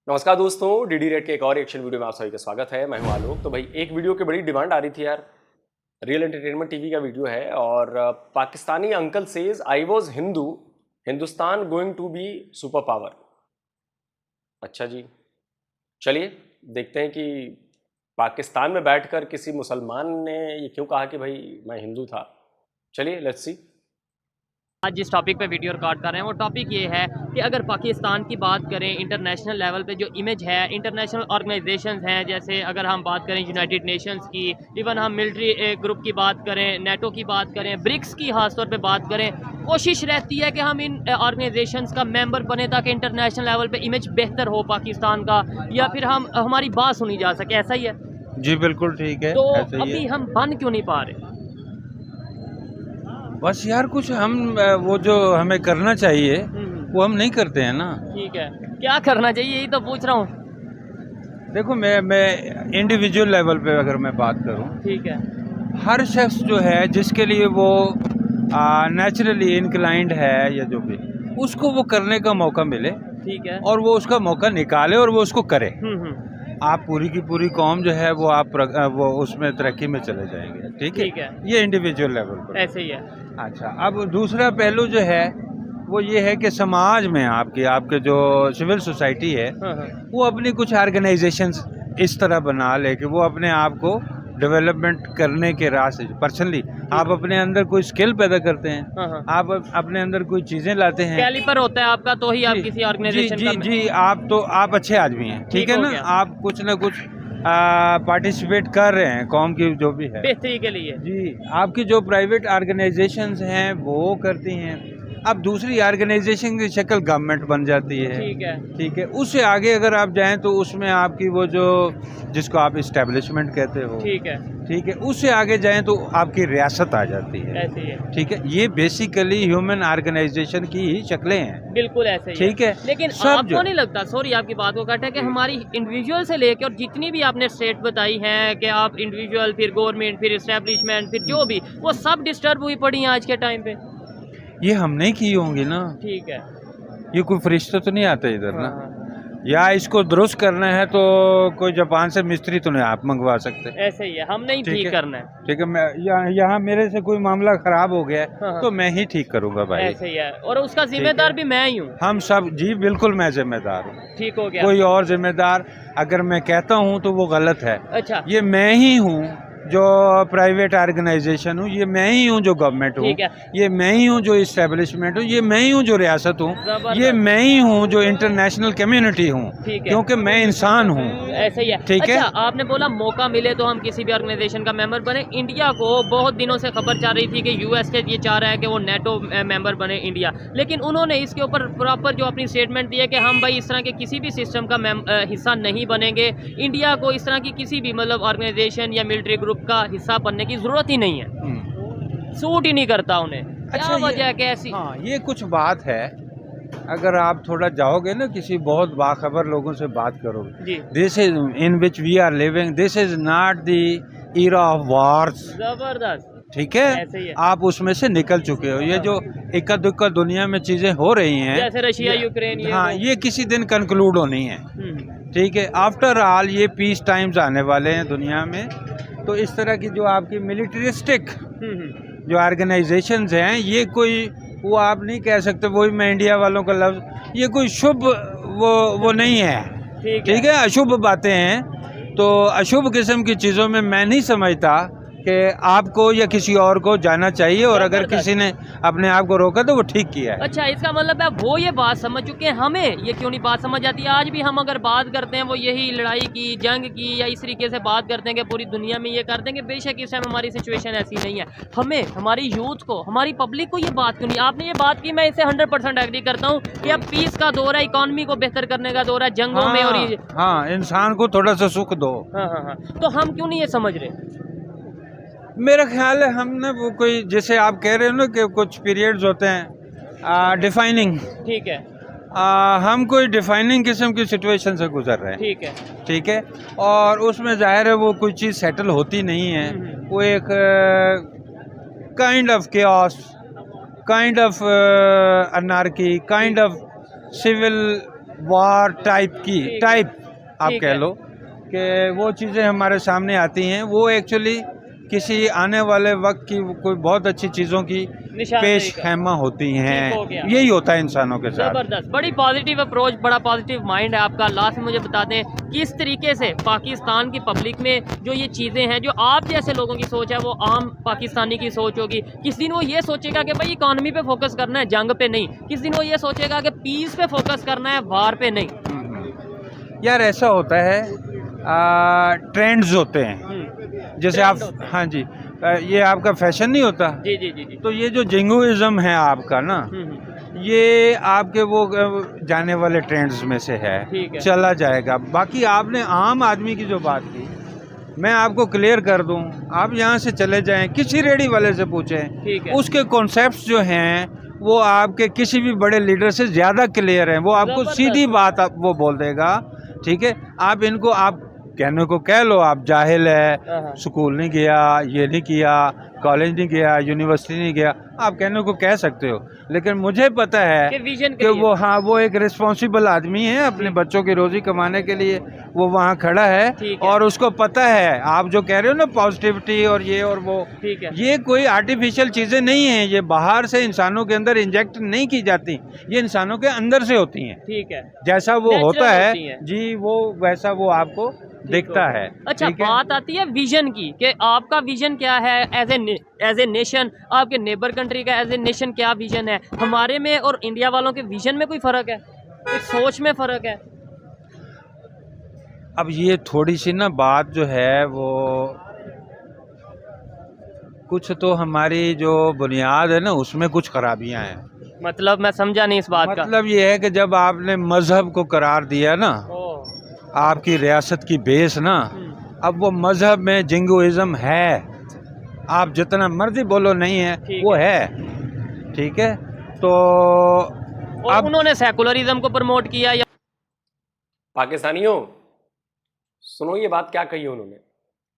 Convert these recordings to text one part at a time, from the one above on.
नमस्कार दोस्तों, DD red के एक और रिएक्शन वीडियो में आप सभी का स्वागत है। मैं हूं आलोक। तो भाई एक वीडियो की बड़ी डिमांड आ रही थी यार। रियल एंटरटेनमेंट टीवी का वीडियो है और Pakistani uncle says I was Hindu, Hindustan going to be super power. अच्छा जी, चलिए देखते हैं कि पाकिस्तान में बैठकर किसी मुसलमान ने ये क्यों कहा कि भाई मैं हिंदू था। चलिए लेट्स सी। आज जिस टॉपिक पे वीडियो रिकॉर्ड कर रहे हैं वो टॉपिक ये है कि अगर पाकिस्तान की बात करें इंटरनेशनल लेवल पे जो इमेज है, इंटरनेशनल ऑर्गेनाइजेशंस हैं, जैसे अगर हम बात करें यूनाइटेड नेशंस की, इवन हम मिलिट्री ग्रुप की बात करें, नेटो की बात करें, ब्रिक्स की खासतौर पे बात करें, कोशिश रहती है कि हम इन ऑर्गेनाइजेशंस का मेंबर बने ताकि इंटरनेशनल लेवल पे इमेज बेहतर हो पाकिस्तान का, या फिर हम हमारी बात सुनी जा सके। ऐसा ही है जी बिल्कुल ठीक है। तो ऐसे ही अभी है। हम बन क्यों नहीं पा रहे? बस यार कुछ हम वो जो हमें करना चाहिए वो हम नहीं करते हैं ना। ठीक है, क्या करना चाहिए यही तो पूछ रहा हूँ। देखो मैं इंडिविजुअल लेवल पे अगर मैं बात करूं, ठीक है, हर शख्स जो है जिसके लिए वो नेचुरली इनक्लाइंड है या जो भी, उसको वो करने का मौका मिले ठीक है। और वो उसका मौका निकाले और वो उसको करे। हम्म। आप पूरी की पूरी कौम जो है वो वो उसमें तरक्की में चले जाएंगे। ठीक है, ये इंडिविजुअल लेवल पर ऐसे ही है। अच्छा, अब दूसरा पहलू जो है वो ये है कि समाज में आपके जो सिविल सोसाइटी है हाँ। वो अपनी कुछ ऑर्गेनाइजेशंस इस तरह बना ले कि वो अपने आप को डेवलपमेंट करने के रास्ते पर्सनली आप अपने अंदर कोई स्किल पैदा करते हैं। हाँ। आप अपने अंदर कोई चीज़ें लाते हैं। कैलिपर होता है आपका तो ही आप जी, किसी जी ऑर्गेनाइजेशन जी का जी आप अच्छे आदमी हैं। ठीक है हो ना, गया। आप कुछ ना कुछ पार्टिसिपेट कर रहे हैं कौम की जो भी है बेहतरी के लिए। जी। आपकी जो प्राइवेट ऑर्गेनाइजेशंस हैं वो करती हैं। अब दूसरी ऑर्गेनाइजेशन की शक्ल गवर्नमेंट बन जाती है। ठीक है, उससे आगे अगर आप जाएं तो उसमें आपकी वो जो जिसको आप इस्टेब्लिशमेंट कहते हो, ठीक है, उससे आगे जाएं तो आपकी रियासत आ जाती है। ऐसे ही है। ठीक है, ये बेसिकली ह्यूमन ऑर्गेनाइजेशन की ही शक्लें हैं। बिल्कुल ऐसे ही ठीक है, लेकिन आपको नहीं लगता, सॉरी आपकी बात को काटा, कि हमारी इंडिविजुअल से लेके और जितनी भी आपने स्टेट बताई हैं कि आप इंडिविजुअल, फिर गवर्नमेंट, फिर इस्टेब्लिशमेंट, फिर जो भी, वो सब डिस्टर्ब हुई पड़ी हैं आज के टाइम पे। ये हमने की होंगी ना। ठीक है। ये कोई फरिश्ता तो नहीं आता इधर ना। हाँ। या इसको दुरुस्त करना है तो कोई जापान से मिस्त्री तो नहीं आप मंगवा सकते। ऐसे ही है, हम नहीं ठीक करना है। ठीक है, मैं यहाँ मेरे से कोई मामला खराब हो गया है हाँ। तो मैं ही ठीक करूँगा भाई। ऐसे ही है, और उसका जिम्मेदार भी मैं ही हूँ। हम सब जी बिल्कुल, मैं जिम्मेदार हूँ। ठीक हो गया। कोई और जिम्मेदार अगर मैं कहता हूँ तो वो गलत है। अच्छा, ये मैं ही हूँ जो प्राइवेट ऑर्गेनाइजेशन हूँ, ये मैं ही हूँ जो गवर्नमेंट हूँ, ये मैं ही हूँ जो इस्टेब्लिशमेंट हूँ, ये मैं ही हूँ जो रियासत हूँ, ये मैं ही हूँ जो इंटरनेशनल कम्युनिटी हूँ, क्योंकि मैं इंसान हूँ। ऐसे ही है। ठीक है। अच्छा, आपने बोला मौका मिले तो हम किसी भी ऑर्गेनाइजेशन का मेंबर बने। इंडिया को बहुत दिनों से खबर चल रही थी कि यूएस के ये चाह रहा है कि वो नेटो मेंबर बने इंडिया, लेकिन उन्होंने इसके ऊपर प्रॉपर जो अपनी स्टेटमेंट दी है कि हम भाई इस तरह के किसी भी सिस्टम का हिस्सा नहीं बनेंगे। इंडिया को इस तरह की किसी भी मतलब ऑर्गेनाइजेशन या मिलिट्री ग्रुप का हिस्सा बनने की जरूरत ही नहीं है, सूट ही नहीं करता उन्हें। अच्छा, क्या वजह है कि ऐसी? हाँ, ये कुछ बात है। अगर आप थोड़ा जाओगे ना किसी बहुत बाखबर लोगों से बात करोगे, this is in which we are living, this is not the era of wars. जबरदस्त। ठीक है, आप उसमें से निकल चुके हो। ये जो इक्का दुक्का दुनिया में चीजें हो रही हैं, जैसे रशिया यूक्रेन, हाँ, ये किसी दिन कंक्लूड होनी है। ठीक है, आफ्टर ऑल ये पीस टाइम्स आने वाले हैं दुनिया में। तो इस तरह की जो आपकी मिलिट्रिस्टिक जो ऑर्गेनाइजेशंस हैं, ये कोई वो आप नहीं कह सकते, वही मैं इंडिया वालों का लफ्ज़, ये कोई शुभ वो नहीं है। ठीक है, अशुभ बातें हैं। तो अशुभ किस्म की चीज़ों में मैं नहीं समझता कि आपको या किसी और को जाना चाहिए, और अगर किसी ने अपने आप को रोका तो वो ठीक किया है। अच्छा, इसका मतलब है वो ये बात समझ चुके हैं, हमें ये क्यों नहीं बात समझ आती? आज भी हम अगर बात करते हैं वो यही लड़ाई की, जंग की, या इस तरीके से बात करते हैं कि पूरी दुनिया में ये कर देंगे। बेशक इस टाइम हमारी सिचुएशन ऐसी नहीं है। हमें, हमारी यूथ को, हमारी पब्लिक को ये बात क्यों नहीं? आपने ये बात की, मैं इसे 100% एग्री करता हूँ कि अब पीस का दौर है, इकॉनमी को बेहतर करने का दौर है, जंगों में और हाँ, इंसान को थोड़ा सा सुख दो। हाँ, तो हम क्यों नहीं ये समझ रहे? मेरा ख्याल है हमने वो कोई, जैसे आप कह रहे हो ना कि कुछ पीरियड्स होते हैं डिफाइनिंग। ठीक है, हम कोई डिफाइनिंग किस्म की सिचुएशन से गुजर रहे हैं। ठीक है, और उसमें जाहिर है वो कोई चीज़ सेटल होती नहीं है। वो एक kind of chaos, kind of anarchy, kind of civil war type की ठीक है। टाइप आप ठीक कह है। लो कि वो चीज़ें हमारे सामने आती हैं, वो एक्चुअली किसी आने वाले वक्त की कोई बहुत अच्छी चीज़ों की निशानदेही पेश का। खैमा होती हैं। हो गया। यही होता है इंसानों के साथ। जबरदस्त, बड़ी पॉजिटिव अप्रोच, बड़ा पॉजिटिव माइंड है आपका। लास्ट में मुझे बता दें किस तरीके से पाकिस्तान की पब्लिक में जो ये चीज़ें हैं, जो आप जैसे लोगों की सोच है, वो आम पाकिस्तानी की सोच होगी। किस दिन वो ये सोचेगा कि भाई इकॉनमी पे फोकस करना है, जंग पे नहीं। किस दिन वो ये सोचेगा कि पीस पे फोकस करना है, वार पे नहीं। यार ऐसा होता है, ट्रेंड्स होते हैं। जैसे ट्रेंड आप, होते हैं। हाँ जी, ये आपका फैशन नहीं होता। जी जी जी जी। तो ये जो जिंगोइज्म है आपका ना, ये आपके वो जाने वाले ट्रेंड्स में से है, ठीक है। चला जाएगा। बाकी आपने आम आदमी की जो बात की, मैं आपको क्लियर कर दूं, आप यहाँ से चले जाएं, किसी रेडी वाले से पूछें, ठीक है। उसके कॉन्सेप्ट्स जो हैं वो आपके किसी भी बड़े लीडर से ज़्यादा क्लियर हैं। वो आपको जबरदस्त। सीधी बात वो बोल देगा। ठीक है, आप इनको आप कहने को कह लो आप जाहिल है, स्कूल नहीं गया, ये नहीं किया, कॉलेज नहीं गया, यूनिवर्सिटी नहीं गया, आप कहने को कह सकते हो। लेकिन मुझे पता है कि विजन कि वो, हाँ, वो एक रिस्पॉन्सिबल आदमी है, अपने बच्चों की रोजी कमाने के लिए वो वहाँ खड़ा है। ठीक है। और उसको पता है, आप जो कह रहे हो ना पॉजिटिविटी और ये और वो, ठीक है। ये कोई आर्टिफिशियल चीज़ें नहीं हैं, ये बाहर से इंसानों के अंदर इंजेक्ट नहीं की जाती, ये इंसानों के अंदर से होती हैं। ठीक है। जैसा वो Natural होता है होती हैं। जी, वो वैसा वो आपको दिखता है। अच्छा, ठीक है? बात आती है विजन की कि आपका विजन क्या है एज ए नेशन, आपके नेबर कंट्री का एज ए नेशन क्या विजन है। हमारे में और इंडिया वालों के विजन में कोई फ़र्क है, एक सोच में फ़र्क है। अब ये थोड़ी सी ना बात जो है वो, कुछ तो हमारी जो बुनियाद है ना उसमें कुछ खराबियां हैं। मतलब मैं समझा नहीं इस बात मतलब ये है कि जब आपने मजहब को करार दिया ना, का। आपकी रियासत की बेस ना, अब वो मजहब में जिंगोइज्म है, आप जितना मर्जी बोलो नहीं है, वो है। ठीक है, तो और उन्होंने सेकुलरिज्म को प्रमोट किया या पाकिस्तानियों सुनो ये बात क्या कही उन्होंने।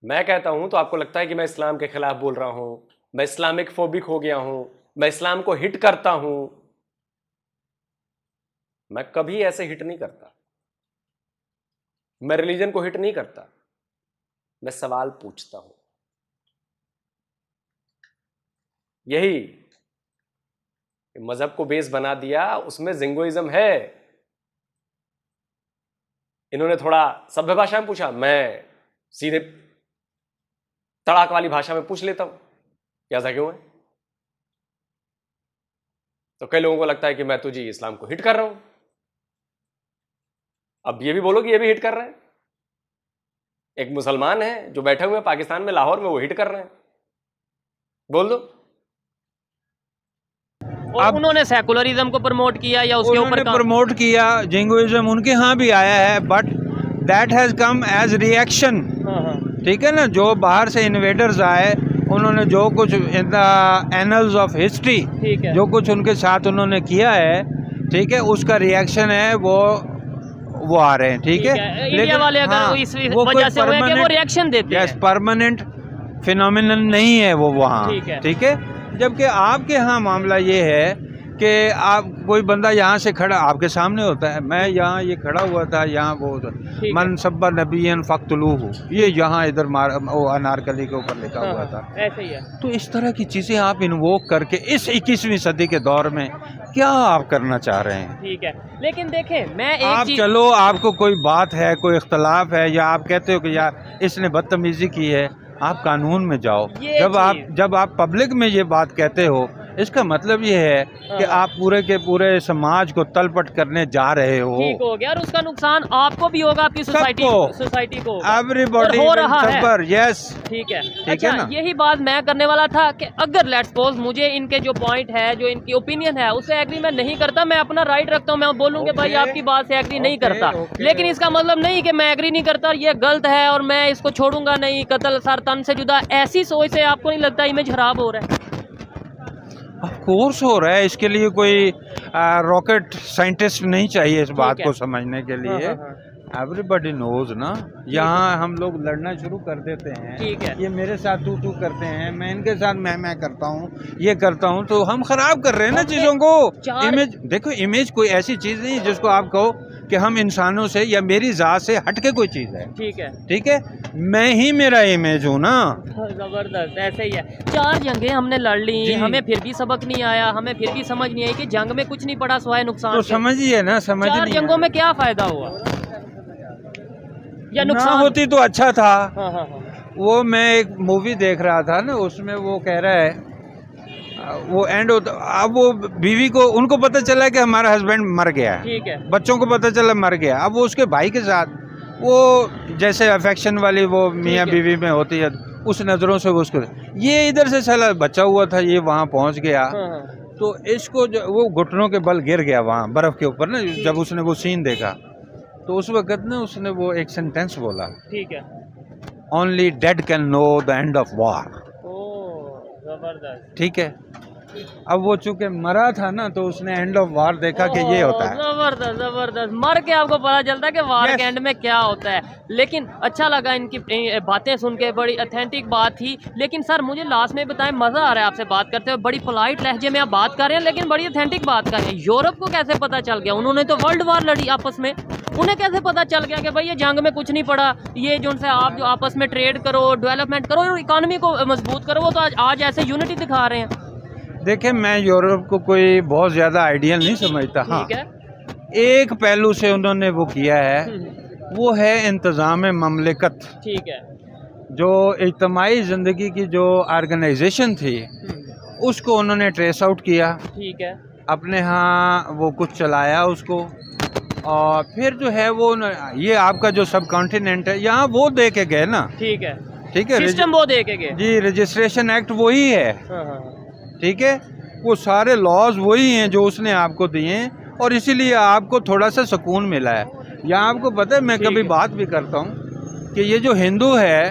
मैं कहता हूं तो आपको लगता है कि मैं इस्लाम के खिलाफ बोल रहा हूं, मैं इस्लामिक फोबिक हो गया हूं, मैं इस्लाम को हिट करता हूं। मैं कभी ऐसे हिट नहीं करता, मैं रिलीजन को हिट नहीं करता, मैं सवाल पूछता हूं। यही मजहब को बेस बना दिया, उसमें जिंगोइज्म है। इन्होंने थोड़ा सभ्य भाषा में पूछा, मैं सीधे तड़ाक वाली भाषा में पूछ लेता हूं कि ऐसा क्यों है। तो कई लोगों को लगता है कि मैं तो जी इस्लाम को हिट कर रहा हूं। अब ये भी बोलो कि ये भी हिट कर रहे हैं। एक मुसलमान है जो बैठे हुए हैं पाकिस्तान में, लाहौर में, वो हिट कर रहे हैं। बोल दो। और उन्होंने सेकुलरिज्म को प्रमोट किया या उसके ऊपर प्रमोट किया। जिंगोइज्म उनके यहाँ भी आया है, but that has come as reaction. ठीक है ना, जो बाहर से इन्वेडर्स आए, उन्होंने जो कुछ in the annuls of history जो कुछ उनके साथ उन्होंने किया है, ठीक है, उसका रिएक्शन है, वो आ रहे हैं। ठीक है, इंडिया वाले अगर इस वजह से हुए कि वो रिएक्शन देते हैं, परमानेंट फिनोमिनन नहीं है वो वहाँ। ठीक है, जबकि आपके यहाँ मामला ये है कि आप कोई बंदा यहाँ से खड़ा आपके सामने होता है, मैं यहाँ ये खड़ा हुआ था, यहाँ वो मन सब्बा नबीयन फ़क़्तुलूहु, ये यहाँ इधर वो अनारकली के ऊपर लिखा हुआ था। ऐसे ही है। तो इस तरह की चीज़ें आप इन्वोक करके इस 21वीं सदी के दौर में क्या आप करना चाह रहे हैं? ठीक है, लेकिन देखें मैं एक आप चलो, आपको कोई बात है, कोई इख्तलाफ है, या आप कहते हो कि यार इसने बदतमीज़ी की है, आप कानून में जाओ। जब आप पब्लिक में ये बात कहते हो, इसका मतलब ये है कि आप पूरे के पूरे समाज को तलपट करने जा रहे हो। ठीक हो गया, और उसका नुकसान आपको भी होगा, आपकी सोसाइटी को, एवरीबॉडी हो रहा है। यस, ठीक है। ठीक है ना? यही बात मैं करने वाला था कि अगर लेट्स सपोज मुझे इनके जो पॉइंट है, जो इनकी ओपिनियन है, उससे एग्री मैं नहीं करता, मैं अपना राइट रखता हूँ, मैं बोलूँगा भाई आपकी बात से एग्री नहीं करता, लेकिन इसका मतलब नहीं कि मैं एग्री नहीं करता, ये गलत है और मैं इसको छोड़ूंगा नहीं, कत्ल सर तन से जुदा। ऐसी सोच से आपको नहीं लगता इमेज खराब हो रहा है? ऑफ कोर्स हो रहा है। इसके लिए कोई रॉकेट साइंटिस्ट नहीं चाहिए इस बात को समझने के लिए। एवरीबॉडी नोज ना, यहाँ हम लोग लड़ना शुरू कर देते हैं। ठीक है। ये मेरे साथ तू करते हैं, मैं इनके साथ मैं करता हूँ, ये करता हूँ, तो हम खराब कर रहे हैं ना चीज़ों को। इमेज देखो, इमेज कोई ऐसी चीज़ नहीं जिसको आप कहो कि हम इंसानों से या मेरी ज़ात से हट के कोई चीज़ है। ठीक है, मैं ही मेरा इमेज हूँ ना। जबरदस्त, ऐसे ही है। 4 जंगें हमने लड़ ली, हमें फिर भी सबक नहीं आया, हमें फिर भी समझ नहीं आई कि जंग में कुछ नहीं पड़ा सिवाय नुकसान तो के। समझिए ना, समझ 4 नहीं जंगों आया। में क्या फायदा हुआ या ना नुकसान? होती तो अच्छा था। हाँ हाँ हाँ। वो मैं एक मूवी देख रहा था ना, उसमें वो कह रहा है, वो एंड होता, अब वो बीवी को, उनको पता चला कि हमारा हस्बैंड मर गया है, ठीक है, बच्चों को पता चला मर गया, अब वो उसके भाई के साथ वो जैसे अफेक्शन वाली वो मियाँ है। बीवी में होती है, उस नज़रों से वो उसको, ये इधर से चला बचा हुआ था, ये वहाँ पहुँच गया, हाँ हाँ, तो इसको वो घुटनों के बल गिर गया वहाँ बर्फ़ के ऊपर ना, जब उसने वो सीन देखा, तो उस वक़्त ना उसने वो एक सेंटेंस बोला, ठीक है। Only dead can know the end of war. ओह, जबरदस्त। ठीक है, अब वो चूंकि मरा था ना, तो उसने एंड ऑफ वार देखा कि ये होता है। जबरदस्त जबरदस्त, मर के आपको पता चलता है कि वार के एंड में क्या होता है। लेकिन अच्छा लगा इनकी बातें सुन के, बड़ी ऑथेंटिक बात थी। लेकिन सर मुझे लास्ट में बताएं, मज़ा आ रहा है आपसे बात करते हुए, बड़ी पोलाइट लहजे में आप बात कर रहे हैं लेकिन बड़ी ऑथेंटिक बात कर रहे हैं। यूरोप को कैसे पता चल गया? उन्होंने तो वर्ल्ड वार लड़ी आपस में, उन्हें कैसे पता चल गया कि भाई ये जंग में कुछ नहीं पड़ा, ये जो उनसे आप जो आपस में ट्रेड करो, डेवलपमेंट करो, इकोनॉमी को मजबूत करो, वो तो आज ऐसे यूनिटी दिखा रहे हैं। देखिए, मैं यूरोप को कोई बहुत ज़्यादा आइडियल नहीं समझता। हाँ, ठीक है। एक पहलू से उन्होंने वो किया है, वो है इंतज़ाम ममलिकत। ठीक है। जो इज्तमाही ज़िंदगी की जो ऑर्गेनाइजेशन थी, उसको उन्होंने ट्रेस आउट किया, ठीक है। अपने यहाँ वो कुछ चलाया उसको, और फिर जो है वो ये आपका जो सब कॉन्टिनेंट है, यहाँ वो दे के गए ना। ठीक है, ठीक है, सिस्टम वो दे के गए। जी, रजिस्ट्रेशन एक्ट वही है। हाँ हाँ, ठीक है, वो सारे लॉज वही हैं जो उसने आपको दिए हैं, और इसीलिए आपको थोड़ा सा सुकून मिला है। यहाँ आपको पता है, मैं कभी बात भी करता हूँ कि ये जो हिंदू है,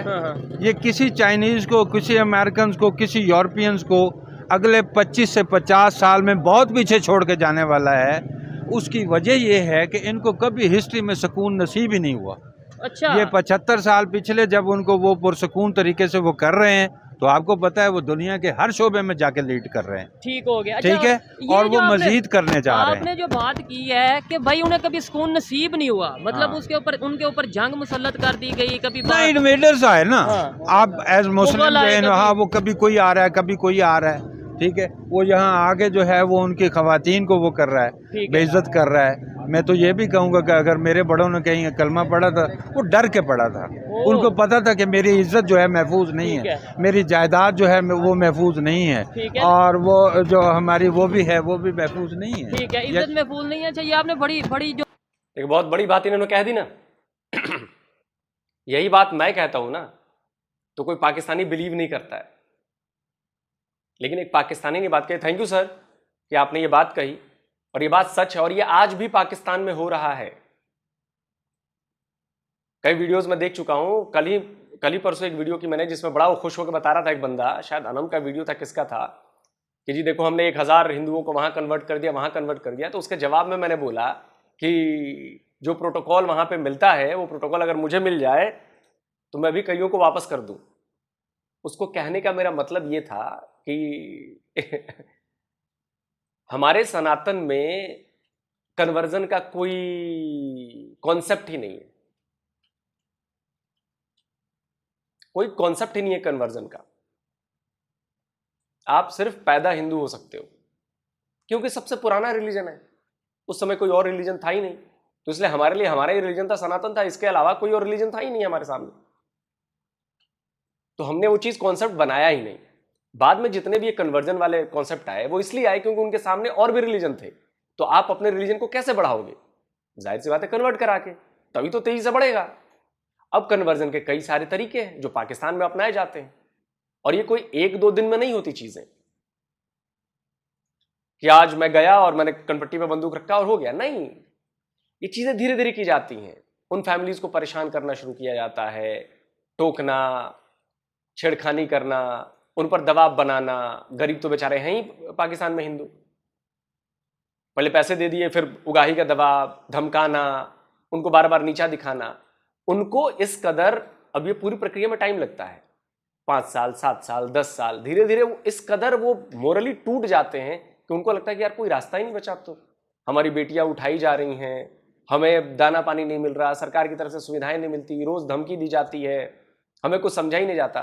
ये किसी चाइनीज़ को, किसी अमेरिकन को, किसी यूरोपियंस को अगले 25 से 50 साल में बहुत पीछे छोड़ के जाने वाला है। उसकी वजह ये है कि इनको कभी हिस्ट्री में सुकून नसीब ही नहीं हुआ। अच्छा, ये 75 साल पिछले जब उनको वो पुरसकून तरीके से वो कर रहे हैं, तो आपको पता है वो दुनिया के हर शोबे में जाके लीड कर रहे हैं। ठीक हो गया। ठीक है, और वो मजीद करने जा रहे हैं। आपने जो बात की है कि भाई उन्हें कभी सुकून नसीब नहीं हुआ, मतलब हाँ। उसके ऊपर, उनके ऊपर जंग मुसल्लत कर दी गई, कभी ना इन्वेडर्स आए ना। हाँ। आप एज मुस्लिम आए जो है, हाँ, वो कभी कोई आ रहा है, कभी कोई आ रहा है। ठीक है, वो यहाँ आगे जो है वो उनकी खवातीन को वो कर रहा है, बेइज्जत कर रहा है। मैं तो ये भी कहूँगा कि अगर मेरे बड़ों ने कहीं कलमा पढ़ा था, वो डर के पढ़ा था। उनको पता था कि मेरी इज्जत जो है महफूज नहीं है, मेरी जायदाद जो है वो महफूज नहीं है, और वो जो हमारी वो भी है वो भी महफूज नहीं है। ठीक है, इज्जत महफूज नहीं है। चाहिए आपने बड़ी बड़ी जो एक बहुत बड़ी बात इन्होंने कह दी ना। यही बात मैं कहता हूं ना, तो कोई पाकिस्तानी बिलीव नहीं करता है, लेकिन एक पाकिस्तानी ने बात कही। थैंक यू सर कि आपने ये बात कही, और ये बात सच है, और ये आज भी पाकिस्तान में हो रहा है। कई वीडियोस में देख चुका हूं। कल ही परसों एक वीडियो की मैंने, जिसमें बड़ा वो खुश होकर बता रहा था एक बंदा, शायद अनम का वीडियो था, किसका था, कि जी देखो हमने 1000 हिंदुओं को वहां कन्वर्ट कर दिया, वहां कन्वर्ट कर दिया। तो उसके जवाब में मैंने बोला कि जो प्रोटोकॉल वहां पे मिलता है, वो प्रोटोकॉल अगर मुझे मिल जाए तो मैं भी कईयों को वापस कर दूं। उसको कहने का मेरा मतलब ये था कि हमारे सनातन में कन्वर्जन का कोई कॉन्सेप्ट ही नहीं है, कोई कॉन्सेप्ट ही नहीं है कन्वर्जन का। आप सिर्फ पैदा हिंदू हो सकते हो, क्योंकि सबसे पुराना रिलीजन है, उस समय कोई और रिलीजन था ही नहीं, तो इसलिए हमारे लिए हमारा ही रिलीजन था, सनातन था, इसके अलावा कोई और रिलीजन था ही नहीं हमारे सामने। तो हमने वो चीज कॉन्सेप्ट बनाया ही नहीं। बाद में जितने भी ये कन्वर्जन वाले कॉन्सेप्ट आए, वो इसलिए आए क्योंकि उनके सामने और भी रिलीजन थे। तो आप अपने रिलीजन को कैसे बढ़ाओगे? जाहिर सी बात है, कन्वर्ट करा के, तभी तो तेजी से बढ़ेगा। अब कन्वर्जन के कई सारे तरीके हैं जो पाकिस्तान में अपनाए जाते हैं, और ये कोई 1-2 दिन में नहीं होती चीजें कि आज मैं गया और मैंने कनपट्टी पे बंदूक रखा और हो गया। नहीं, ये चीजें धीरे धीरे की जाती हैं। उन फैमिलीज को परेशान करना शुरू किया जाता है, टोकना, छेड़खानी करना, उन पर दबाव बनाना। गरीब तो बेचारे हैं ही पाकिस्तान में हिंदू, पहले पैसे दे दिए, फिर उगाही का दबाव, धमकाना, उनको बार बार नीचा दिखाना। उनको इस कदर, अब ये पूरी प्रक्रिया में टाइम लगता है, 5 साल, 7 साल, 10 साल, धीरे धीरे इस कदर वो मोरली टूट जाते हैं कि उनको लगता है कि यार कोई रास्ता ही नहीं बचा। तो हमारी बेटियां उठाई जा रही हैं, हमें दाना पानी नहीं मिल रहा, सरकार की तरफ से सुविधाएं नहीं मिलती, रोज धमकी दी जाती है, हमें कुछ समझा ही नहीं जाता।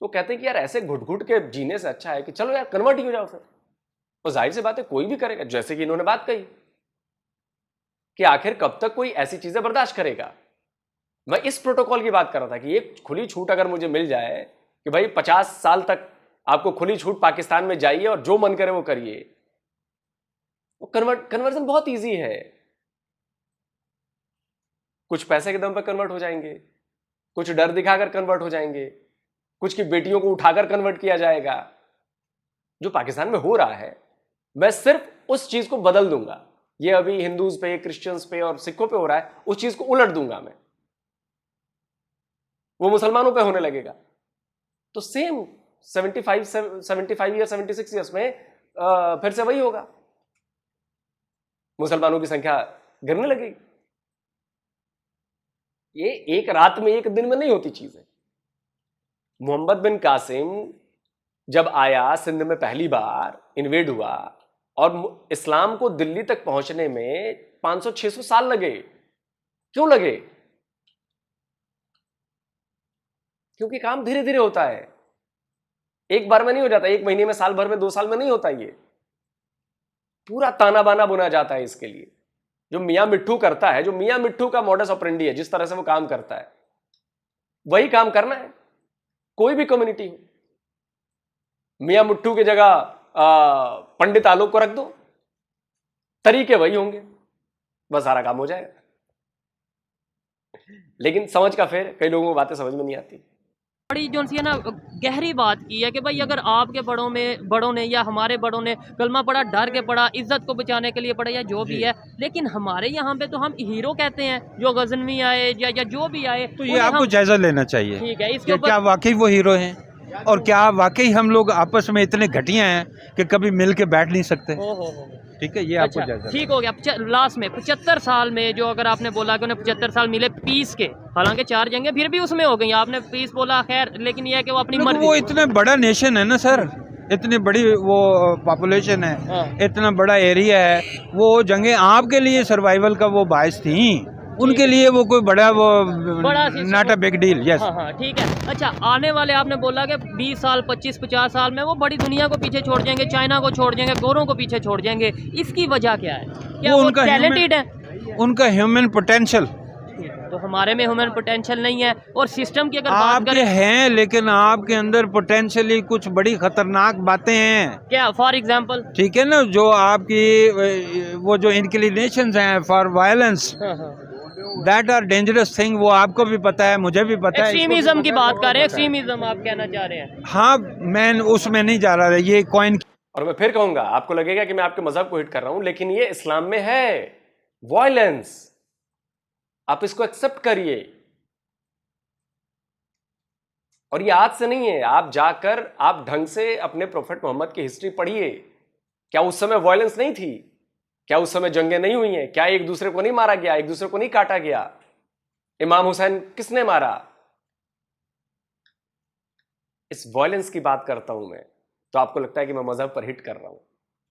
तो कहते हैं कि यार ऐसे घुट घुट के जीने से अच्छा है कि चलो यार कन्वर्ट ही हो जाओ फिर। और जाहिर सी बात है कोई भी करेगा, जैसे कि इन्होंने बात कही कि आखिर कब तक कोई ऐसी चीजें बर्दाश्त करेगा। मैं इस प्रोटोकॉल की बात कर रहा था कि एक खुली छूट अगर मुझे मिल जाए कि भाई 50 साल तक आपको खुली छूट, पाकिस्तान में जाइए और जो मन करे वो करिए, वो कन्वर्जन बहुत इजी है। कुछ पैसे के दम पर कन्वर्ट हो जाएंगे, कुछ डर दिखाकर कन्वर्ट हो जाएंगे, कुछ की बेटियों को उठाकर कन्वर्ट किया जाएगा। जो पाकिस्तान में हो रहा है, मैं सिर्फ उस चीज को बदल दूंगा। ये अभी हिंदूज पे, क्रिश्चियंस पे और सिखों पे हो रहा है, उस चीज को उलट दूंगा मैं, वो मुसलमानों पे होने लगेगा। तो सेम 75 या 76 ईयर्स में फिर से वही होगा, मुसलमानों की संख्या गिरने लगेगी। ये एक रात में, एक दिन में नहीं होती चीजें। मोहम्मद बिन कासिम जब आया, सिंध में पहली बार इन्वेड हुआ और इस्लाम को दिल्ली तक पहुंचने में 500-600 साल लगे। क्यों लगे? क्योंकि काम धीरे धीरे होता है, एक बार में नहीं हो जाता, एक महीने में, साल भर में, 2 साल में नहीं होता। ये पूरा ताना बाना बुना जाता है इसके लिए। जो मियां मिट्ठू करता है, जो मियां मिट्ठू का मॉडस ऑपरेंडी है, जिस तरह से वो काम करता है, वही काम करना है। कोई भी कम्युनिटी हो, मियां मिट्ठू की जगह पंडित आलोक को रख दो, तरीके वही होंगे, बस सारा काम हो जाएगा। लेकिन समझ का फेर, कई लोगों को बातें समझ में नहीं आती। बड़ी जो सी ना गहरी बात की है कि भाई अगर आपके बड़ों ने या हमारे बड़ों ने कलमा पढ़ा, डर के पढ़ा, इज्जत को बचाने के लिए पढ़ा या जो भी है, लेकिन हमारे यहाँ पे तो हम हीरो कहते हैं, जो गजनवी आए या जो भी आए, तो ये आपको जायजा लेना चाहिए। ठीक है, इसके क्या वाकई वो हीरो हैं, और क्या वाकई हम लोग आपस में इतने घटिया हैं कि कभी मिल के बैठ नहीं सकते। ठीक है, ये आपको जायजा। ठीक हो गया। लास्ट में 75 साल में जो अगर आपने बोला कि उन्हें 75 साल मिले पीस के, हालांकि 4 जंगें फिर भी उसमें हो गई, आपने पीस बोला, खैर, लेकिन यह है कि वो अपनी मर्जी। वो इतना बड़ा नेशन है ना सर, इतनी बड़ी वो पॉपुलेशन है, इतना बड़ा एरिया है, वो जंगें आपके लिए सर्वाइवल का वो बायस थी, उनके लिए वो कोई बड़ा not a big deal. Yes, हाँ, ठीक है। अच्छा, आने वाले आपने बोला कि 20 साल, 25-50 साल में वो बड़ी दुनिया को पीछे छोड़ जाएंगे, चाइना को छोड़ जाएंगे, गोरों को पीछे छोड़ जाएंगे। इसकी वजह क्या है? क्या वो टैलेंटेड है? उनका ह्यूमन पोटेंशियल। तो हमारे में ह्यूमन पोटेंशियल नहीं है। और सिस्टम की अगर बात करें, हैं, लेकिन आपके अंदर पोटेंशियली कुछ बड़ी खतरनाक बातें हैं। क्या? फॉर एग्जांपल, ठीक है ना, जो आपकी वो जो इंक्लिनेशंस हैं for violence, that are dangerous thing. वो आपको भी पता है, मुझे भी पता है। एक्सट्रीमिज्म की बात कर रहे हैं, एक्सट्रीमिज्म आप कहना चाह रहे हैं? हाँ, मैं उसमें नहीं जा रहा, ये कॉइन। और मैं फिर कहूंगा, आपको लगेगा कि मैं आपके मजहब को हिट कर रहा हूं, लेकिन ये इस्लाम में है वायलेंस। आप इसको एक्सेप्ट करिए। और ये आज से नहीं है, आप जाकर आप ढंग से अपने प्रोफेट मोहम्मद की हिस्ट्री पढ़िए। क्या उस समय वायलेंस नहीं थी? क्या उस समय जंगें नहीं हुई हैं? क्या एक दूसरे को नहीं मारा गया, एक दूसरे को नहीं काटा गया? इमाम हुसैन किसने मारा? इस वायलेंस की बात करता हूं मैं, तो आपको लगता है कि मैं मजहब पर हिट कर रहा हूं।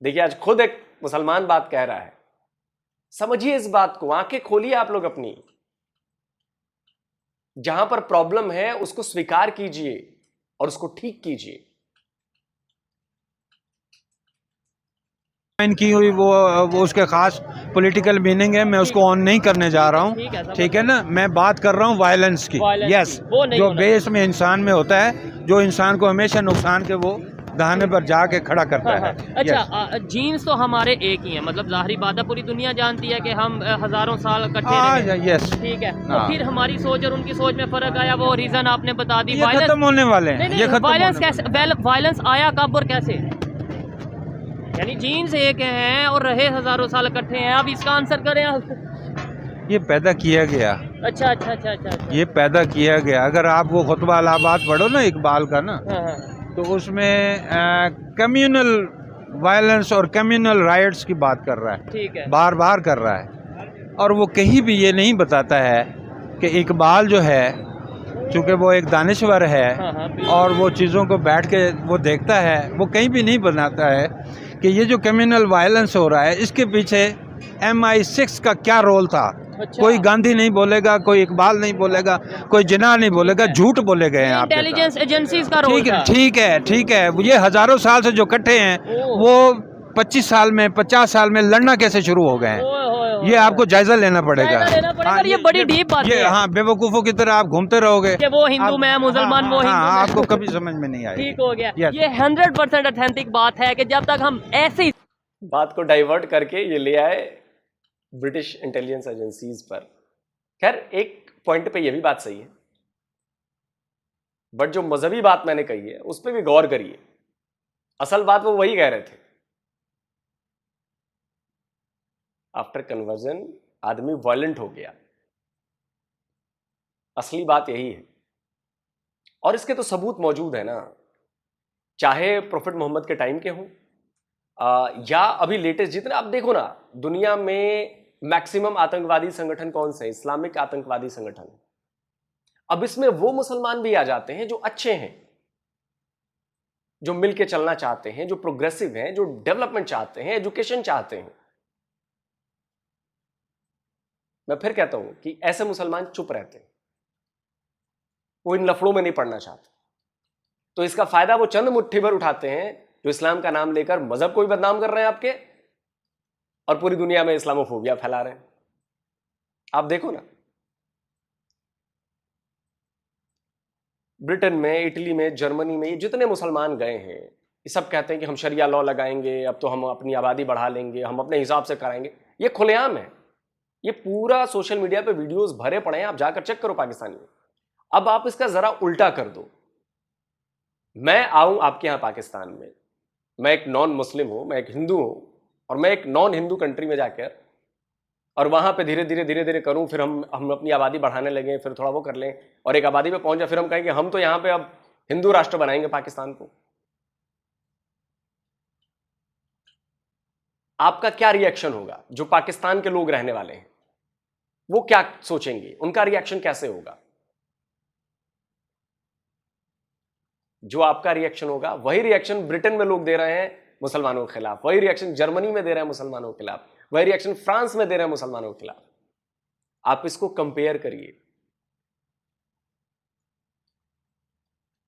देखिए, आज खुद एक मुसलमान बात कह रहा है, समझिए इस बात को, आंखें खोलिए आप लोग अपनी। जहां पर प्रॉब्लम है उसको स्वीकार कीजिए और उसको ठीक कीजिए। की हुई वो उसके खास पॉलिटिकल मीनिंग है, मैं उसको ऑन नहीं करने जा रहा हूँ। ठीक है ना, मैं बात कर रहा हूँ वायलेंस की। यस, जो बेस में इंसान में होता है, जो इंसान को हमेशा नुकसान के वो दहाने पर जाके खड़ा करता है। अच्छा, जीन्स तो हमारे एक ही है, मतलब जाहिर बात है पूरी दुनिया जानती है कि हम हजारों साल इकट्ठे रहे हैं। यस, ठीक है। तो फिर हमारी सोच और उनकी सोच में फर्क आया, वो रीजन आपने बता दी। ये खत्म होने वाले हैं। वायलेंस कैसे? वायलेंस आया कब और कैसे? यानी जीन्स एक हैं और रहे हजारों साल इकट्ठे हैं, अब इसका आंसर करें आप। ये पैदा किया गया। अच्छा। ये पैदा किया गया। अगर आप वो खुतबा अलाहाबाद पढ़ो ना इकबाल का ना, तो उसमें कम्युनल वायलेंस और कम्युनल राइट्स की बात कर रहा है। ठीक है, बार बार कर रहा है। और वो कहीं भी ये नहीं बताता है कि इकबाल जो है, चूँकि वो एक दानिश्वर है और वो चीज़ों को बैठ के वो देखता है, वो कहीं भी नहीं बनाता है कि ये जो कम्युनल वायलेंस हो रहा है, इसके पीछे MI6 का क्या रोल था। अच्छा। कोई गांधी नहीं बोलेगा, कोई इकबाल नहीं बोलेगा, कोई जिन्ना नहीं बोलेगा, झूठ बोले गए हैं आपके साथ। इंटेलिजेंस एजेंसीज का रोल ठीक है, था। ठीक है, ठीक है। ये हजारों साल से जो इकट्ठे हैं ओह। वो 25 साल में 50 साल में लड़ना कैसे शुरू हो गए हैं, ओए होए होए। ये आपको जायजा लेना पड़ेगा। जायजा लेना पड़ेगा, हाँ, और ये बड़ी डीप बात ये है। हाँ, बेवकूफों की तरह आप घूमते रहोगे कि वो हिंदू आप- मैं मुसलमान, वो हाँ, हिंदू मैं। आपको कभी समझ में नहीं आएगी। ठीक हो गया। Yes. ये 100% ऑथेंटिक बात है कि जब तक हम ऐसे ही बात को डाइवर्ट करके ये ले आए ब्रिटिश इंटेलिजेंस एजेंसीज पर। खैर, एक पॉइंट पे ये भी बात सही है, बट जो मजहबी बात मैंने कही है उस पर भी गौर करिए। असल बात वो वही कह रहे थे, आफ्टर कन्वर्जन आदमी वायलेंट हो गया। असली बात यही है, और इसके तो सबूत मौजूद है ना, चाहे प्रोफेट मोहम्मद के टाइम के हों या अभी लेटेस्ट जितने आप देखो ना, दुनिया में मैक्सिमम आतंकवादी संगठन कौन से हैं? इस्लामिक आतंकवादी संगठन। अब इसमें वो मुसलमान भी आ जाते हैं जो अच्छे हैं, जो मिलके चलना चाहते हैं, जो प्रोग्रेसिव हैं, जो डेवलपमेंट चाहते हैं, एजुकेशन चाहते हैं। मैं फिर कहता हूं कि ऐसे मुसलमान चुप रहते हैं, वो इन लफड़ों में नहीं पड़ना चाहते। तो इसका फायदा वो चंद मुट्ठी भर उठाते हैं जो इस्लाम का नाम लेकर मजहब को भी बदनाम कर रहे हैं आपके, और पूरी दुनिया में इस्लामोफोबिया फैला रहे हैं। आप देखो ना, ब्रिटेन में, इटली में, जर्मनी में ये जितने मुसलमान गए हैं, ये सब कहते हैं कि हम शरिया लॉ लगाएंगे, अब तो हम अपनी आबादी बढ़ा लेंगे, हम अपने हिसाब से कराएंगे। ये खुलेआम है, ये पूरा सोशल मीडिया पे वीडियोस भरे पड़े हैं, आप जाकर चेक करो पाकिस्तानी में। अब आप इसका जरा उल्टा कर दो, मैं आऊं आपके यहां पाकिस्तान में, मैं एक नॉन मुस्लिम हूं, मैं एक हिंदू हूं, और मैं एक नॉन हिंदू कंट्री में जाकर और वहां पे धीरे धीरे करूं, फिर हम अपनी आबादी बढ़ाने लगे, फिर थोड़ा वो कर लें और एक आबादी पे पहुंच जाए, फिर हम कहेंगे हम तो यहां पे अब हिंदू राष्ट्र बनाएंगे पाकिस्तान को। आपका क्या रिएक्शन होगा? जो पाकिस्तान के लोग रहने वाले हैं वो क्या सोचेंगे? उनका रिएक्शन कैसे होगा? जो आपका रिएक्शन होगा वही रिएक्शन ब्रिटेन में लोग दे रहे हैं मुसलमानों के खिलाफ, वही रिएक्शन जर्मनी में दे रहे हैं मुसलमानों के खिलाफ, वही रिएक्शन फ्रांस में दे रहे हैं मुसलमानों के खिलाफ। आप इसको कंपेयर करिए,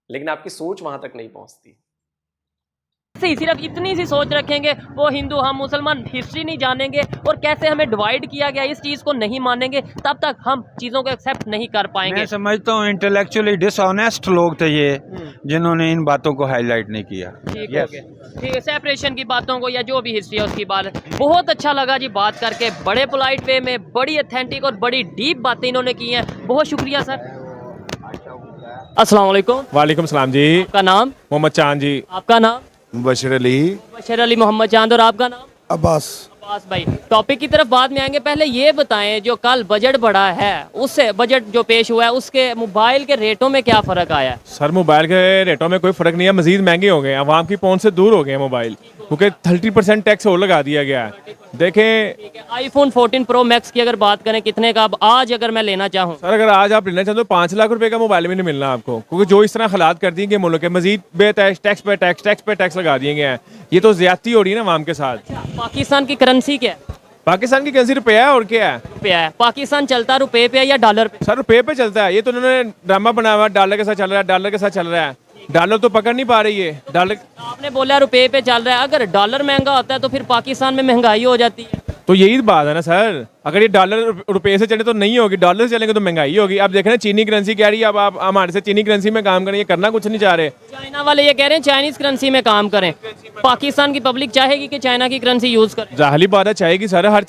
लेकिन आपकी सोच वहां तक नहीं पहुंचती। से सिर्फ इतनी सी सोच रखेंगे, वो हिंदू हम मुसलमान, हिस्ट्री नहीं जानेंगे और कैसे हमें डिवाइड किया गया इस चीज को नहीं मानेंगे, तब तक हम चीजों को एक्सेप्ट नहीं कर पाएंगे। मैं समझता हूँ इंटेलेक्चुअली डिसऑनेस्ट लोग थे ये, जिन्होंने इन बातों को हाईलाइट नहीं किया। ठीक हो गया, ठीक है। सेपरेशन की बातों को या जो भी हिस्ट्री है उसकी बात, बहुत अच्छा लगा जी बात करके, बड़े पोलाइट वे में बड़ी ऑथेंटिक और बड़ी डीप बातें इन्होंने की हैं। बहुत शुक्रिया सर। अस्सलाम वालेकुम। वालेकुम सलाम जी। आपका नाम? मोहम्मद चांद जी। आपका नाम? बशर अली। बशर अली मोहम्मद चांद। और आपका नाम? अब्बास। अब्बास भाई। टॉपिक की तरफ बाद में आएंगे, पहले ये बताएं जो कल बजट बढ़ा है, उससे बजट जो पेश हुआ है उसके मोबाइल के रेटों में क्या फ़र्क आया है? सर मोबाइल के रेटों में कोई फ़र्क नहीं है, मजीद महंगे हो गए हैं, आवाम की पहुंच से दूर हो गए हैं मोबाइल, क्योंकि 30% टैक्स और लगा दिया गया है। देखें आईफोन 14 प्रो मैक्स की अगर बात करें कितने का अब आज अगर मैं लेना चाहूँ? सर, अगर आज आप लेना चाहते हो 5 लाख रुपए का मोबाइल भी नहीं मिलना आपको, क्योंकि जो इस तरह हालात कर दिए गए मुल्क के, मजीद बेटैक्स टैक्स पे टैक्स लगा दिए गए हैं। ये तो ज्यादती हो रही है ना आवाम के साथ। पाकिस्तान की करेंसी क्या है? पाकिस्तान की करेंसी रुपया है, और क्या है? रुपया है। पाकिस्तान चलता रुपये पे है या डॉलर पे? सर रुपये पे चलता है, ये तो उन्होंने ड्रामा बनाया हुआ, डॉलर के साथ चल रहा है, डॉलर के साथ चल रहा है। डॉलर तो पकड़ नहीं पा रही है डॉलर। आपने बोला रुपये पे चल रहा है, अगर डॉलर महंगा होता है तो फिर पाकिस्तान में महंगाई हो जाती है। तो यही बात है ना सर, अगर ये डॉलर रुपये से चले तो नहीं होगी, डॉलर से चलेंगे तो महंगाई होगी। अब देख रहे हैं चीनी करेंसी कह रही है, अब आप हमारे से चीनी करेंसी में काम करेंगे, करना कुछ नहीं चाह रहे। चाइना वाले ये कह रहे हैं चाइनीज करेंसी में काम करें, पाकिस्तान की पब्लिक चाहेगी कि चाइना की करेंसी यूज करें? जाहिर बात है चाहेगी सर, हर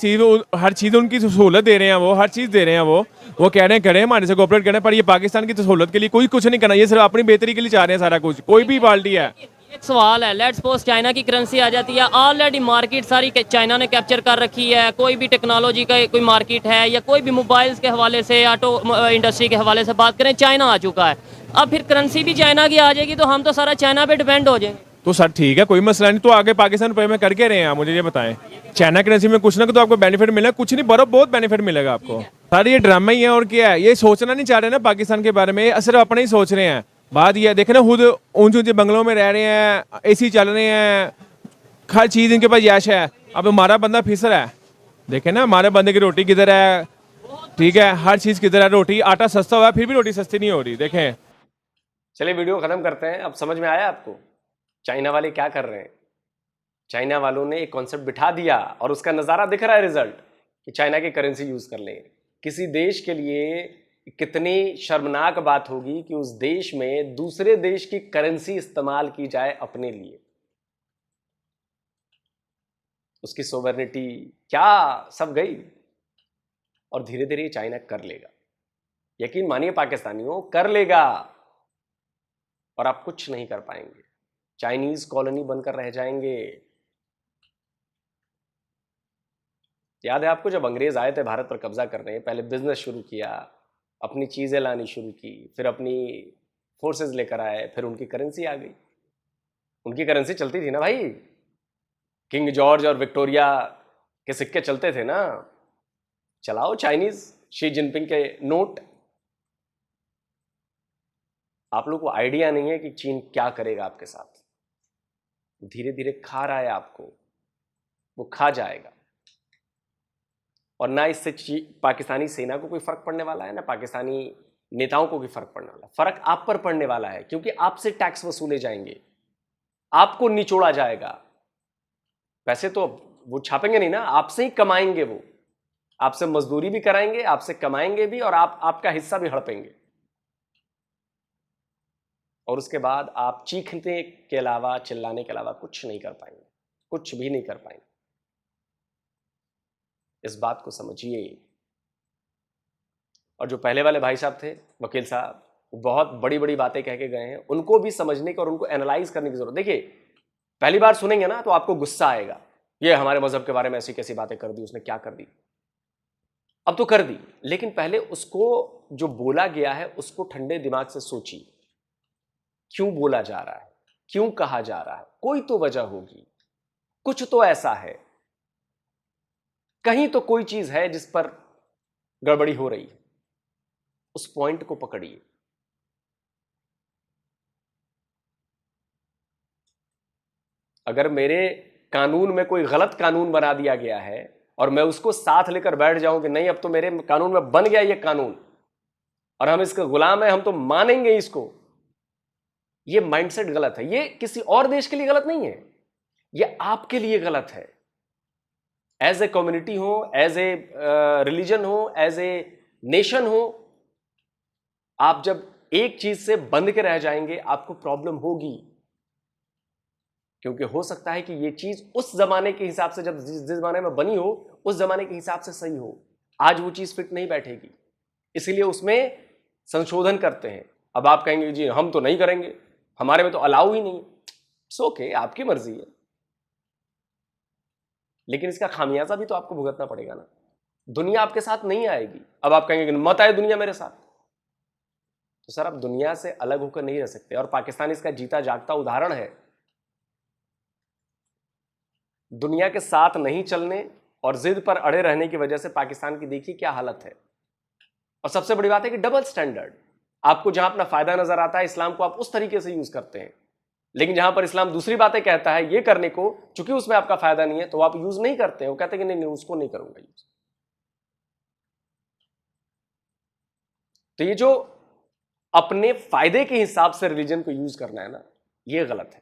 चीज़ उनकी सहूलत दे रहे हैं, वो हर चीज़ दे रहे हैं, वो कह रहे हैं करें, हमारे से कोऑपरेट करें, पर ये पाकिस्तान की सहूलत के लिए कोई कुछ नहीं करना, ये सिर्फ अपनी बेहतरी के लिए चाह रहे हैं सारा कुछ, कोई भी पार्टी है। एक सवाल है, लेट्स सपोज चाइना की करेंसी आ जाती है, ऑलरेडी मार्केट सारी चाइना ने कैप्चर कर रखी है, कोई भी टेक्नोलॉजी का कोई मार्केट है या कोई भी मोबाइल्स के हवाले से, ऑटो इंडस्ट्री के हवाले से बात करें, चाइना आ चुका है, अब फिर करेंसी भी चाइना की आ जाएगी तो हम तो सारा चाइना पे डिपेंड हो जाएंगे। तो सर ठीक है, कोई मसला नहीं, तो आगे पाकिस्तान रुपये में करके रहे हैं आप, मुझे ये बताएं, चाइना करेंसी में कुछ ना कुछ तो आपको बेनिफिट मिलेगा, कुछ नहीं बहुत बेनिफिट मिलेगा आपको। सर ये ड्रामा ही है, और क्या है, ये सोचना नहीं चाह रहे ना पाकिस्तान के बारे में, ये सिर्फ अपने ही सोच रहे हैं। बात यह है, देखे ना, खुद ऊंचे ऊंचे बंगलों में रह रहे हैं, AC चल रहे हैं, हर चीज़ इनके पास यश है। अब हमारा बंदा फिसर है, देखे ना हमारे बंदे की रोटी किधर है, ठीक है, हर चीज किधर है, रोटी आटा सस्ता हुआ है फिर भी रोटी सस्ती नहीं हो रही। देखें, चलिए वीडियो खत्म करते हैं। अब समझ में आया आपको चाइना वाले क्या कर रहे हैं? चाइना वालों ने एक कॉन्सेप्ट बिठा दिया और उसका नज़ारा दिख रहा है रिजल्ट, कि चाइना की करेंसी यूज कर लेंगे। किसी देश के लिए कितनी शर्मनाक बात होगी कि उस देश में दूसरे देश की करेंसी इस्तेमाल की जाए अपने लिए। उसकी सोवरेनिटी क्या सब गई। और धीरे धीरे चाइना कर लेगा, यकीन मानिए पाकिस्तानियों, कर लेगा और आप कुछ नहीं कर पाएंगे। चाइनीज कॉलोनी बनकर रह जाएंगे। याद है आपको जब अंग्रेज आए थे भारत पर कब्जा करने, पहले बिजनेस शुरू किया, अपनी चीजें लानी शुरू की, फिर अपनी फोर्सेस लेकर आए, फिर उनकी करेंसी आ गई। उनकी करेंसी चलती थी ना भाई, किंग जॉर्ज और विक्टोरिया के सिक्के चलते थे ना। चलाओ चाइनीज शी जिनपिंग के नोट। आप लोगों को आइडिया नहीं है कि चीन क्या करेगा आपके साथ। धीरे धीरे खा रहा है आपको, वो खा जाएगा। और ना इससे पाकिस्तानी सेना को कोई फर्क पड़ने वाला है, ना पाकिस्तानी नेताओं को कोई फर्क पड़ने वाला है। फर्क आप पर पड़ने वाला है, क्योंकि आपसे टैक्स वसूले जाएंगे, आपको निचोड़ा जाएगा। पैसे तो वो छापेंगे नहीं ना, आपसे ही कमाएंगे। वो आपसे मजदूरी भी कराएंगे, आपसे कमाएंगे भी, और आपका हिस्सा भी हड़पेंगे। और उसके बाद आप चीखने के अलावा, चिल्लाने के अलावा कुछ नहीं कर पाएंगे, कुछ भी नहीं कर पाएंगे। इस बात को समझिए। और जो पहले वाले भाई साहब थे, वकील साहब, वो बहुत बड़ी बड़ी बातें कह के गए हैं, उनको भी समझने की और उनको एनालाइज करने की जरूरत। देखिए, पहली बार सुनेंगे ना तो आपको गुस्सा आएगा, ये हमारे मजहब के बारे में ऐसी कैसी बातें कर दी, उसने क्या कर दी। अब तो कर दी, लेकिन पहले उसको जो बोला गया है उसको ठंडे दिमाग से सोचिए। क्यों बोला जा रहा है, क्यों कहा जा रहा है? कोई तो वजह होगी, कुछ तो ऐसा है, कहीं तो कोई चीज है जिस पर गड़बड़ी हो रही है। उस पॉइंट को पकड़िए। अगर मेरे कानून में कोई गलत कानून बना दिया गया है और मैं उसको साथ लेकर बैठ जाऊं कि नहीं अब तो मेरे कानून में बन गया ये कानून और हम इसके गुलाम हैं, हम तो मानेंगे इसको, ये माइंडसेट गलत है। ये किसी और देश के लिए गलत नहीं है, ये आपके लिए गलत है। एज ए कम्युनिटी हो, एज ए रिलीजन हो, एज ए नेशन हो, आप जब एक चीज से बंध के रह जाएंगे आपको प्रॉब्लम होगी। क्योंकि हो सकता है कि ये चीज उस जमाने के हिसाब से, जब जिस जमाने में बनी हो उस जमाने के हिसाब से सही हो, आज वो चीज फिट नहीं बैठेगी, इसीलिए उसमें संशोधन करते हैं। अब आप कहेंगे जी हम तो नहीं करेंगे, हमारे में तो अलाउ ही नहीं। इट्स ओके, आपकी मर्जी है, लेकिन इसका खामियाजा भी तो आपको भुगतना पड़ेगा ना। दुनिया आपके साथ नहीं आएगी। अब आप कहेंगे कि मत आए दुनिया मेरे साथ, तो सर आप दुनिया से अलग होकर नहीं रह सकते। और पाकिस्तान इसका जीता जागता उदाहरण है। दुनिया के साथ नहीं चलने और जिद पर अड़े रहने की वजह से पाकिस्तान की देखिए क्या हालत है। और सबसे बड़ी बात है कि डबल स्टैंडर्ड। आपको जहां अपना फायदा नजर आता है इस्लाम को आप उस तरीके से यूज करते हैं, लेकिन जहां पर इस्लाम दूसरी बातें कहता है ये करने को, चूंकि उसमें आपका फायदा नहीं है तो आप यूज नहीं करते हैं। वो कहते हैं कि नहीं उसको नहीं करूंगा यूज। तो ये जो अपने फायदे के हिसाब से रिलीजन को यूज करना है ना, ये गलत है।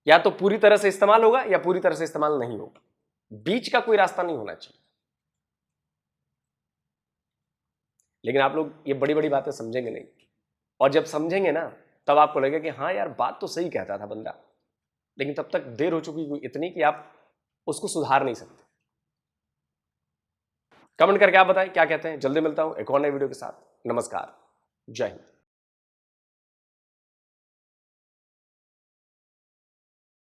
या तो पूरी तरह से इस्तेमाल होगा या पूरी तरह से इस्तेमाल नहीं होगा, बीच का कोई रास्ता नहीं होना चाहिए। लेकिन आप लोग ये बड़ी बड़ी बातें समझेंगे नहीं, और जब समझेंगे ना तब आपको लगेगा कि हाँ यार बात तो सही कहता था बंदा, लेकिन तब तक देर हो चुकी इतनी कि आप उसको सुधार नहीं सकते। कमेंट करके आप बताएं क्या कहते हैं। जल्दी मिलता हूं एक और नए वीडियो के साथ। नमस्कार, जय हिंद।